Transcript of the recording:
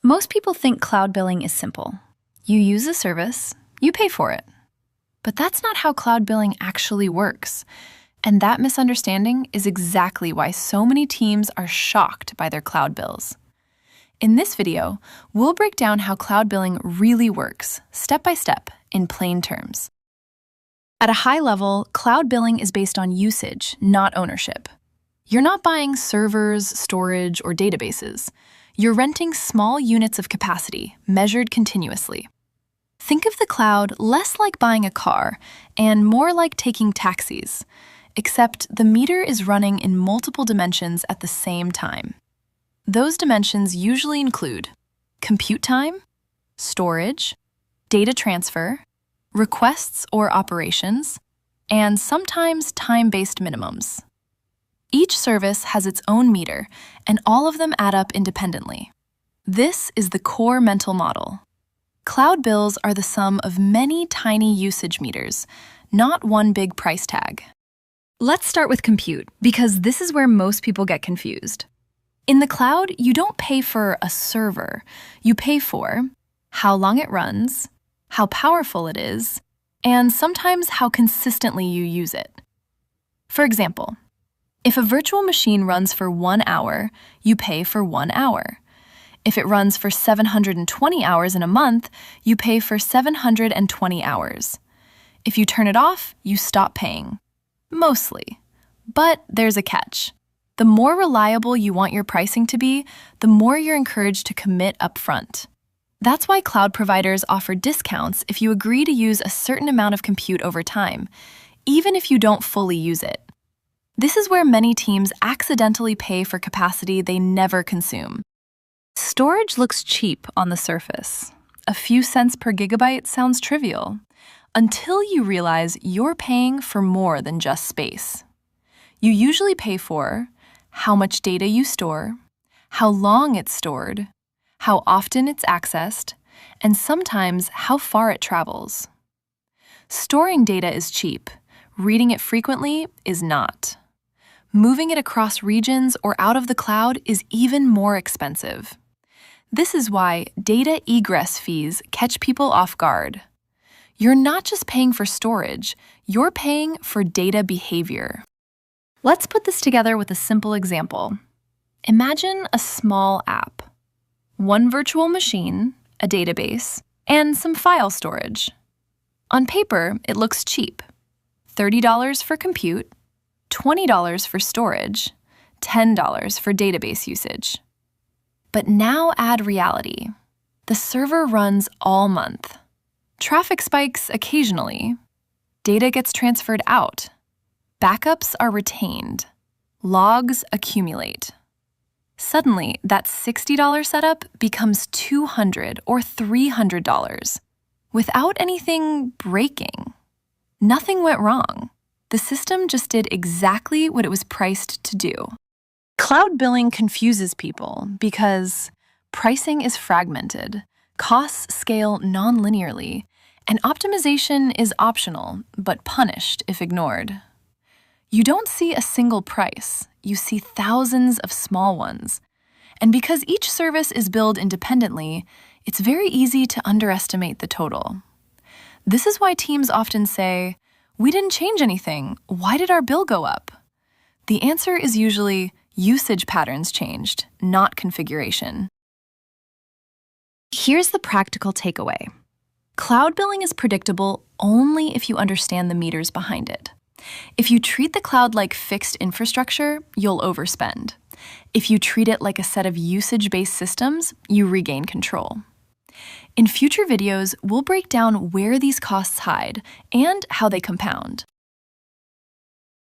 Most people think cloud billing is simple. You use a service, you pay for it. But that's not how cloud billing actually works. And that misunderstanding is exactly why so many teams are shocked by their cloud bills. In this video, we'll break down how cloud billing really works, step by step, in plain terms. At a high level, cloud billing is based on usage, not ownership. You're not buying servers, storage, or databases. You're renting small units of capacity, measured continuously. Think of the cloud less like buying a car and more like taking taxis, except the meter is running in multiple dimensions at the same time. Those dimensions usually include compute time, storage, data transfer, requests or operations, and sometimes time-based minimums. Each service has its own meter, and all of them add up independently. This is the core mental model. Cloud bills are the sum of many tiny usage meters, not one big price tag. Let's start with compute, because this is where most people get confused. In the cloud, you don't pay for a server. You pay for how long it runs, how powerful it is, and sometimes how consistently you use it. For example, if a virtual machine runs for 1 hour, you pay for 1 hour. If it runs for 720 hours in a month, you pay for 720 hours. If you turn it off, you stop paying. Mostly. But there's a catch. The more reliable you want your pricing to be, the more you're encouraged to commit upfront. That's why cloud providers offer discounts if you agree to use a certain amount of compute over time, even if you don't fully use it. This is where many teams accidentally pay for capacity they never consume. Storage looks cheap on the surface. A few cents per gigabyte sounds trivial, until you realize you're paying for more than just space. You usually pay for how much data you store, how long it's stored, how often it's accessed, and sometimes how far it travels. Storing data is cheap. Reading it frequently is not. Moving it across regions or out of the cloud is even more expensive. This is why data egress fees catch people off guard. You're not just paying for storage, you're paying for data behavior. Let's put this together with a simple example. Imagine a small app. One virtual machine, a database, and some file storage. On paper, it looks cheap. $30 for compute, $20 for storage, $10 for database usage. But now add reality. The server runs all month. Traffic spikes occasionally. Data gets transferred out. Backups are retained. Logs accumulate. Suddenly, that $60 setup becomes $200 or $300 without anything breaking. Nothing went wrong. The system just did exactly what it was priced to do. Cloud billing confuses people because pricing is fragmented, costs scale non-linearly, and optimization is optional but punished if ignored. You don't see a single price, you see thousands of small ones. And because each service is billed independently, it's very easy to underestimate the total. This is why teams often say, "We didn't change anything. Why did our bill go up?" The answer is usually usage patterns changed, not configuration. Here's the practical takeaway. Cloud billing is predictable only if you understand the meters behind it. If you treat the cloud like fixed infrastructure, you'll overspend. If you treat it like a set of usage-based systems, you regain control. In future videos, we'll break down where these costs hide and how they compound.